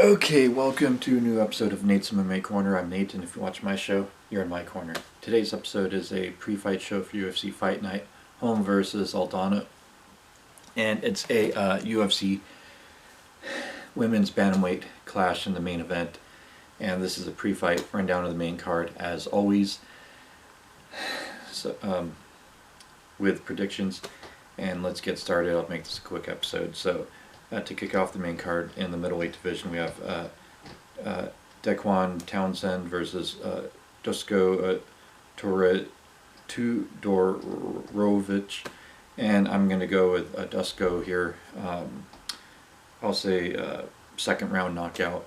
Okay, welcome to a new episode of Nate's MMA Corner. I'm Nate, and if you watch my show, you're in my corner. Today's episode is a pre-fight show for UFC Fight Night, Holm versus Aldana, and it's a UFC women's bantamweight clash in the main event, and this is a pre-fight rundown of the main card as always, so, with predictions, and let's get started. I'll make this a quick episode. So to kick off the main card in the middleweight division, we have Dequan Townsend versus Dusko Todorovic, and I'm going to go with Dusko here. I'll say second round knockout.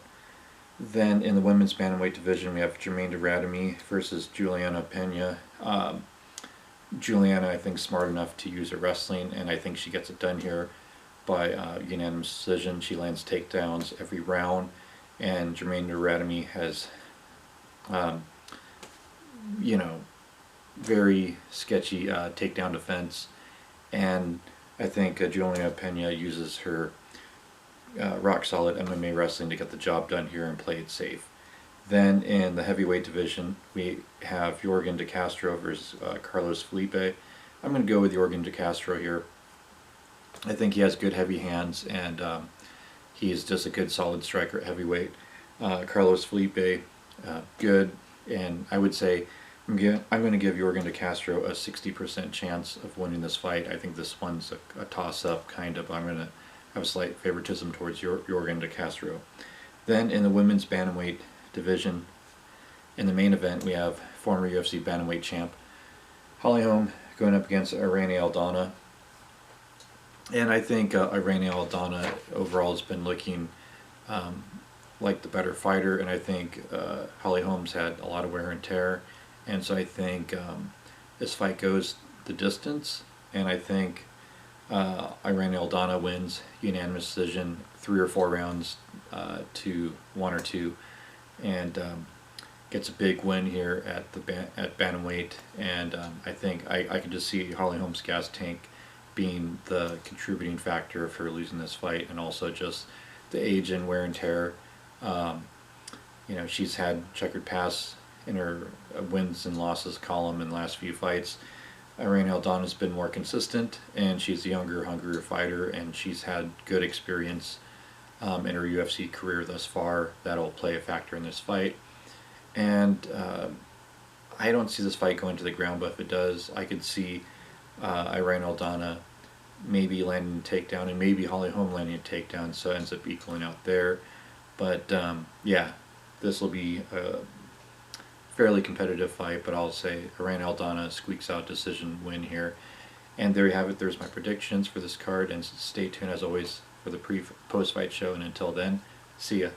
Then in the women's bantamweight division, we have Germaine de Randamie versus Juliana Pena. Juliana, I think, smart enough to use her wrestling, and I think she gets it done here by unanimous decision. She lands takedowns every round, and Germaine de Randamie has, very sketchy takedown defense, and I think Juliana Pena uses her rock-solid MMA wrestling to get the job done here and play it safe. Then in the heavyweight division, we have Yorgan De Castro versus Carlos Felipe. I'm going to go with Yorgan De Castro here. I think he has good heavy hands, and he's just a good solid striker at heavyweight. Carlos Felipe, good, and I would say I'm going to give Yorgan De Castro a 60% chance of winning this fight. I think this one's a toss-up, kind of. I'm going to have a slight favoritism towards Yorgan De Castro. Then in the women's bantamweight division, in the main event, we have former UFC bantamweight champ Holly Holm going up against Irene Aldana. And I think Irene Aldana overall has been looking like the better fighter, and I think Holly Holm's had a lot of wear and tear, and so I think this fight goes the distance, and I think Irene Aldana wins unanimous decision, 3 or 4 rounds to 1 or 2, and gets a big win here at bantamweight, and I think I can just see Holly Holm's gas tank being the contributing factor of her losing this fight, and also just the age and wear and tear. She's had checkered past in her wins and losses column in the last few fights. Irene Aldana's been more consistent, and she's a younger, hungrier fighter, and she's had good experience in her UFC career thus far. That'll play a factor in this fight. And I don't see this fight going to the ground, but if it does, I could see Irene Aldana maybe landing a takedown, and maybe Holly Holm landing a takedown, so it ends up equaling out there. But yeah, this will be a fairly competitive fight, but I'll say Irene Aldana squeaks out decision win here. And there you have it. There's my predictions for this card, and stay tuned as always for the post-fight show, and until then, see ya.